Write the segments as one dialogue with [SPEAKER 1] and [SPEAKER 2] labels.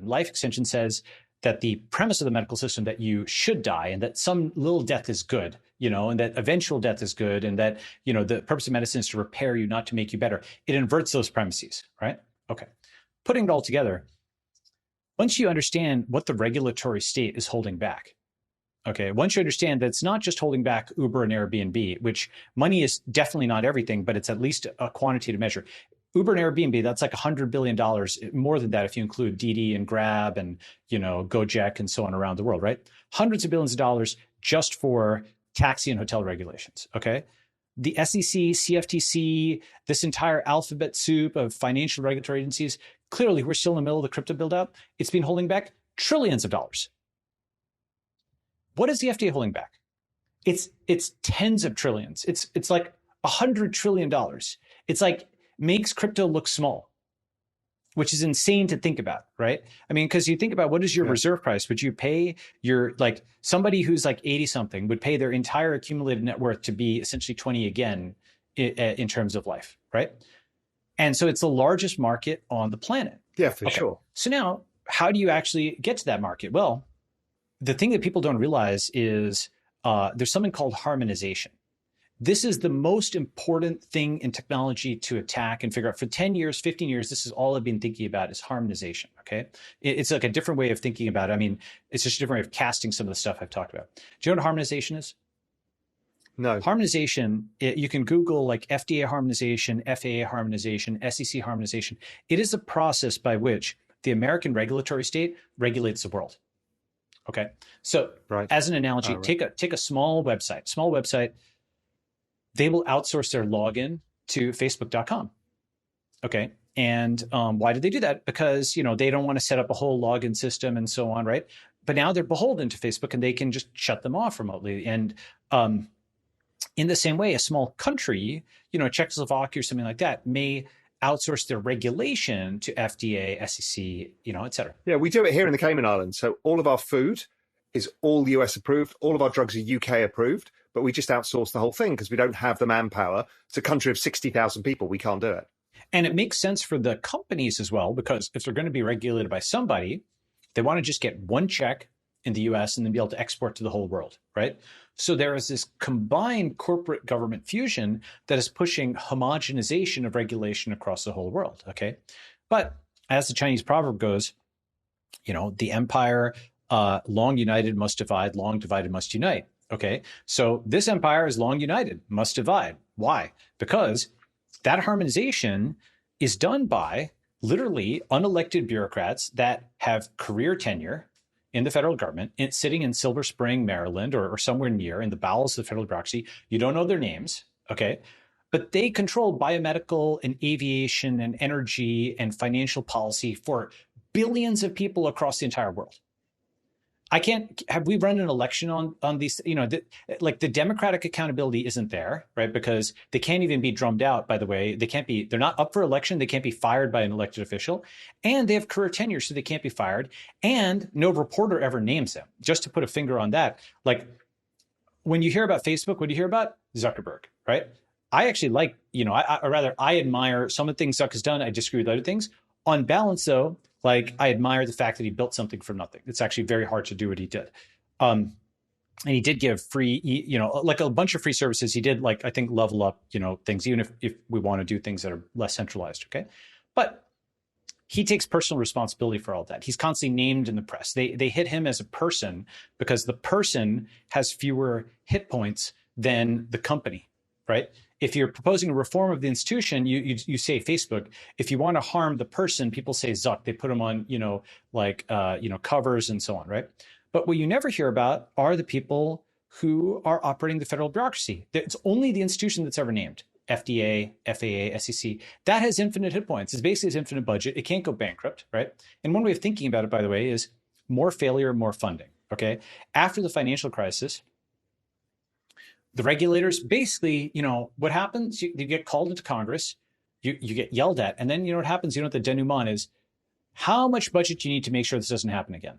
[SPEAKER 1] Life extension says that the premise of the medical system that you should die and that some little death is good, and that eventual death is good, and that, the purpose of medicine is to repair you, not to make you better. It inverts those premises, right? Okay. Putting it all together, once you understand what the regulatory state is holding back, okay, once you understand that it's not just holding back Uber and Airbnb, which money is definitely not everything, but it's at least a quantitative measure. Uber and Airbnb, that's like $100 billion, more than that if you include Didi and Grab and, Gojek and so on around the world, right? Hundreds of billions of dollars just for taxi and hotel regulations, okay? The SEC, CFTC, this entire alphabet soup of financial regulatory agencies, clearly we're still in the middle of the crypto build-out. It's been holding back trillions of dollars. What is the FDA holding back? It's tens of trillions. It's like $100 trillion. It's like makes crypto look small, which is insane to think about, right? I mean, because you think about what is your reserve price? Would you pay somebody who's like 80 something would pay their entire accumulated net worth to be essentially 20 again in terms of life, right? And so it's the largest market on the planet.
[SPEAKER 2] Yeah, for sure.
[SPEAKER 1] So now, how do you actually get to that market? Well, the thing that people don't realize is there's something called harmonization. This is the most important thing in technology to attack and figure out. For 10 years, 15 years, this is all I've been thinking about is harmonization, okay? It's like a different way of thinking about it. I mean, it's just a different way of casting some of the stuff I've talked about. Do you know what harmonization is?
[SPEAKER 2] No.
[SPEAKER 1] Harmonization, you can Google like FDA harmonization, FAA harmonization, SEC harmonization. It is a process by which the American regulatory state regulates the world. Okay, so as an analogy, take a small website. They will outsource their login to Facebook.com. Okay, and why did they do that? Because they don't want to set up a whole login system and so on, right? But now they're beholden to Facebook, and they can just shut them off remotely. And in the same way, a small country, Czechoslovakia or something like that, may outsource their regulation to FDA, SEC, et cetera.
[SPEAKER 2] Yeah, we do it here in the Cayman Islands. So all of our food is all US approved. All of our drugs are UK approved, but we just outsource the whole thing because we don't have the manpower. It's a country of 60,000 people. We can't do it.
[SPEAKER 1] And it makes sense for the companies as well, because if they're going to be regulated by somebody, they want to just get one check in the US and then be able to export to the whole world, right? So there is this combined corporate government fusion that is pushing homogenization of regulation across the whole world, okay? But as the Chinese proverb goes, the empire long united must divide, long divided must unite, okay? So this empire is long united, must divide. Why? Because that harmonization is done by literally unelected bureaucrats that have career tenure in the federal government, sitting in Silver Spring, Maryland, or somewhere near in the bowels of the federal bureaucracy. You don't know their names, okay? But they control biomedical and aviation and energy and financial policy for billions of people across the entire world. Have we run an election on these, the democratic accountability isn't there, right? Because they can't even be drummed out, by the way. They're not up for election. They can't be fired by an elected official. And they have career tenure, so they can't be fired. And no reporter ever names them. Just to put a finger on that, like when you hear about Facebook, what do you hear about? Zuckerberg, right? I actually like, I admire some of the things Zuck has done. I disagree with other things. On balance, though, I admire the fact that he built something from nothing. It's actually very hard to do what he did. And he did give free, like a bunch of free services. He did I think level up, things, even if we want to do things that are less centralized. Okay. But he takes personal responsibility for all that. He's constantly named in the press. They hit him as a person because the person has fewer hit points than the company, right? If you're proposing a reform of the institution, you say Facebook. If you want to harm the person, people say Zuck. They put them on, covers and so on, right? But what you never hear about are the people who are operating the federal bureaucracy. It's only the institution that's ever named. FDA, FAA, SEC. That has infinite hit points. It's basically its infinite budget. It can't go bankrupt, right? And one way of thinking about it, by the way, is more failure, more funding, okay? After the financial crisis, the regulators basically, what happens? You get called into Congress, you get yelled at, and then what happens? What the denouement is? How much budget do you need to make sure this doesn't happen again?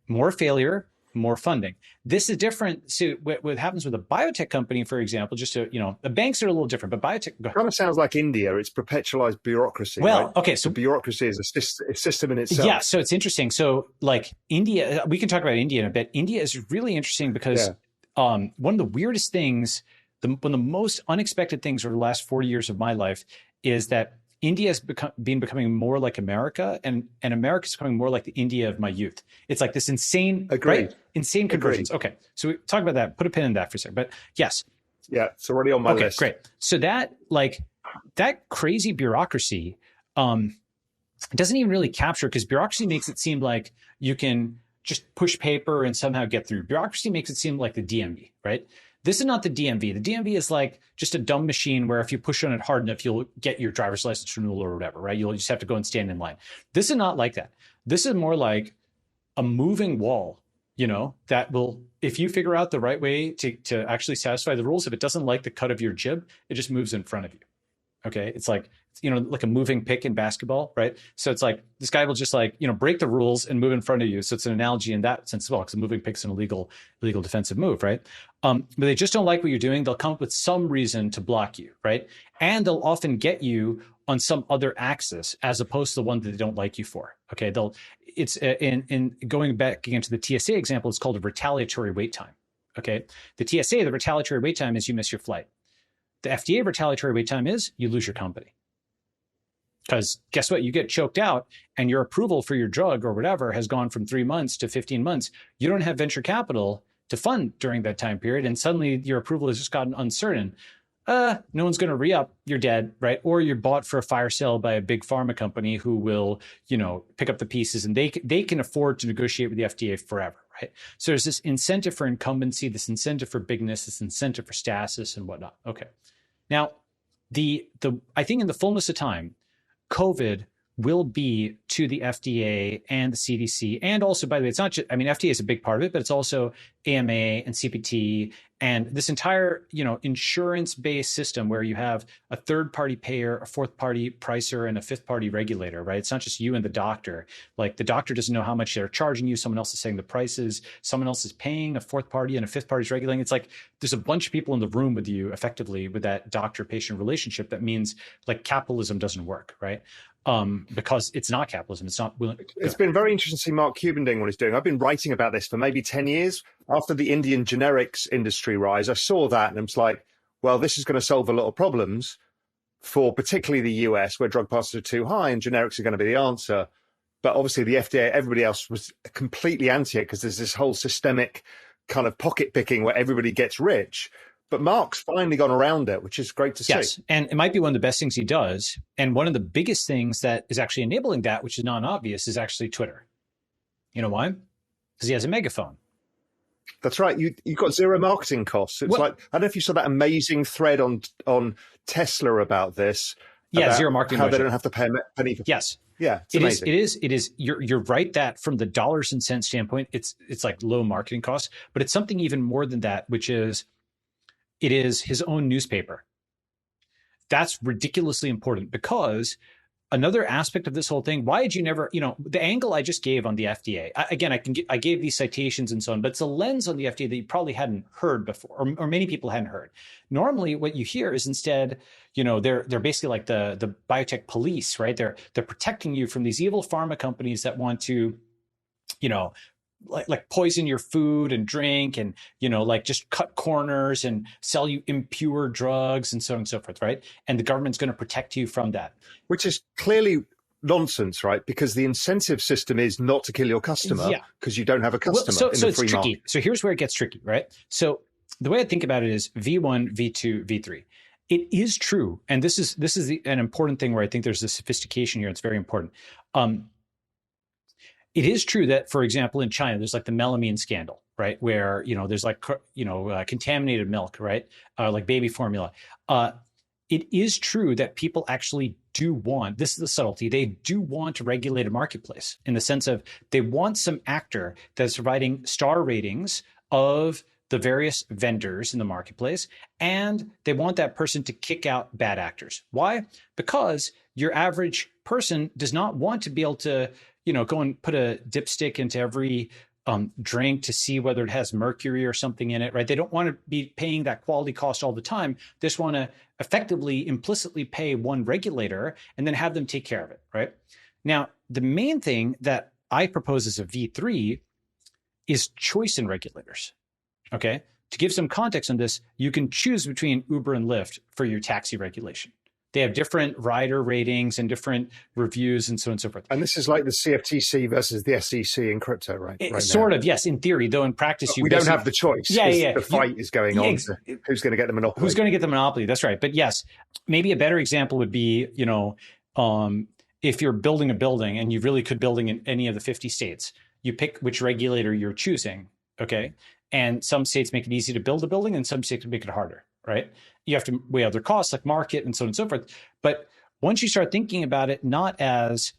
[SPEAKER 1] More failure, more funding. This is different. So what happens with a biotech company, for example, just to, the banks are a little different, but biotech.
[SPEAKER 2] Kind of sounds like India. It's perpetualized bureaucracy,
[SPEAKER 1] Well,
[SPEAKER 2] right?
[SPEAKER 1] okay. So
[SPEAKER 2] the bureaucrocy is a system in itself.
[SPEAKER 1] yeah. So it's interesting. So like India, we can talk about India in a bit. India is really interesting because one of the weirdest things, one of the most unexpected things over the last 40 years of my life is that India has becoming more like America, and America is becoming more like the India of my youth. It's like this insane, right? Insane convergence. Okay, so we talk about that. Put a pin in that for a second. But yes,
[SPEAKER 2] yeah, it's already on my list.
[SPEAKER 1] Great. So that crazy bureaucracy doesn't even really capture, because bureaucracy makes it seem like you can just push paper and somehow get through. Bureaucracy makes it seem like the DMV, right? This is not the DMV. The DMV is like just a dumb machine where if you push on it hard enough, you'll get your driver's license renewal or whatever, right? You'll just have to go and stand in line. This is not like that. This is more like a moving wall, that will, if you figure out the right way to actually satisfy the rules, if it doesn't like the cut of your jib, it just moves in front of you. Okay. It's like, like a moving pick in basketball, right? So it's like this guy will just break the rules and move in front of you. So it's an analogy in that sense as well, because a moving pick's an illegal defensive move, right? But they just don't like what you're doing. They'll come up with some reason to block you, right? And they'll often get you on some other axis as opposed to the one that they don't like you for. Okay, it's in going back again to the TSA example, it's called a retaliatory wait time. Okay, the TSA, the retaliatory wait time is you miss your flight. The FDA retaliatory wait time is you lose your company. Because guess what? You get choked out and your approval for your drug or whatever has gone from 3 months to 15 months. You don't have venture capital to fund during that time period. And suddenly your approval has just gotten uncertain. No one's going to re-up. You're dead, right? Or you're bought for a fire sale by a big pharma company who will, pick up the pieces, and they can afford to negotiate with the FDA forever, right? So there's this incentive for incumbency, this incentive for bigness, this incentive for stasis and whatnot. Okay. Now, I think in the fullness of time, COVID will be to the FDA and the CDC. And also, by the way, it's not just, FDA is a big part of it, but it's also AMA and CPT and this entire, insurance-based system where you have a third-party payer, a fourth-party pricer, and a fifth-party regulator, right? It's not just you and the doctor. Like the doctor doesn't know how much they're charging you. Someone else is saying the prices. Someone else is paying, a fourth party, and a fifth party is regulating. It's like there's a bunch of people in the room with you effectively with that doctor-patient relationship. That means like capitalism doesn't work, right? Because it's not capitalism. It's not willing.
[SPEAKER 2] It's been very interesting to see Mark Cuban doing what he's doing. I've been writing about this for maybe 10 years. After the Indian generics industry rise, I saw that and I was like, well, this is going to solve a lot of problems for particularly the US, where drug prices are too high and generics are going to be the answer. But obviously the FDA, everybody else was completely anti it because there's this whole systemic kind of pocket picking where everybody gets rich. But Mark's finally gone around it, which is great to see.
[SPEAKER 1] Yes, and it might be one of the best things he does. And one of the biggest things that is actually enabling that, which is non-obvious, is actually Twitter. You know why? Because he has a megaphone.
[SPEAKER 2] That's right. You've got zero marketing costs. It's like, I don't know if you saw that amazing thread on Tesla about this.
[SPEAKER 1] Yeah,
[SPEAKER 2] about
[SPEAKER 1] zero marketing
[SPEAKER 2] how
[SPEAKER 1] budget.
[SPEAKER 2] they don't have to pay a penny for.
[SPEAKER 1] Yes.
[SPEAKER 2] Yeah, it's amazing.
[SPEAKER 1] It is. You're right that from the dollars and cents standpoint, it's like low marketing costs. But it's something even more than that, which is it is his own newspaper. That's ridiculously important because another aspect of this whole thing, why did you never, the angle I just gave on the FDA, I gave these citations and so on, but it's a lens on the FDA that you probably hadn't heard before, or many people hadn't heard. Normally what you hear is instead, they're basically like the biotech police, right? They're protecting you from these evil pharma companies that want to, like poison your food and drink and, just cut corners and sell you impure drugs and so on and so forth, right? And the government's going to protect you from that.
[SPEAKER 2] Which is clearly nonsense, right? Because the incentive system is not to kill your customer because you don't have a customer in the free
[SPEAKER 1] tricky.
[SPEAKER 2] market.
[SPEAKER 1] So here's where it gets tricky, right? So the way I think about it is V1, V2, V3. It is true, and this is an important thing where I think there's a sophistication here. It's very important. It is true that, for example, in China, there's like the melamine scandal, right? Where, there's like, contaminated milk, right? Like baby formula. It is true that people actually do want, this is the subtlety, they do want to regulate a marketplace in the sense of they want some actor that's providing star ratings of the various vendors in the marketplace, and they want that person to kick out bad actors. Why? Because your average person does not want to be able to, go and put a dipstick into every drink to see whether it has mercury or something in it, right? They don't want to be paying that quality cost all the time. They just want to effectively, implicitly pay one regulator and then have them take care of it, right? Now, the main thing that I propose as a V3 is choice in regulators, okay? To give some context on this, you can choose between Uber and Lyft for your taxi regulation. They have different rider ratings and different reviews and so on and so forth.
[SPEAKER 2] And this is like the CFTC versus the SEC in crypto, right?
[SPEAKER 1] Sort of, yes, in theory, though in practice,
[SPEAKER 2] we don't have the choice.
[SPEAKER 1] Yeah.
[SPEAKER 2] The fight is going on. Who's going to get the monopoly?
[SPEAKER 1] Who's going to get the monopoly? That's right. But yes, maybe a better example would be, if you're building a building and you really could building in any of the 50 states, you pick which regulator you're choosing, okay? And some states make it easy to build a building and some states make it harder, right? You have to weigh other costs like market and so on and so forth. But once you start thinking about it, not as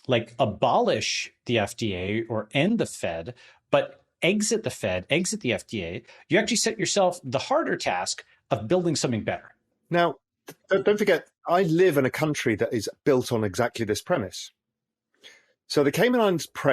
[SPEAKER 1] like abolish the FDA or end the Fed, but exit the Fed, exit the FDA, you actually set yourself the harder task of building something better.
[SPEAKER 2] Now, don't forget, I live in a country that is built on exactly this premise. So the Cayman Islands premise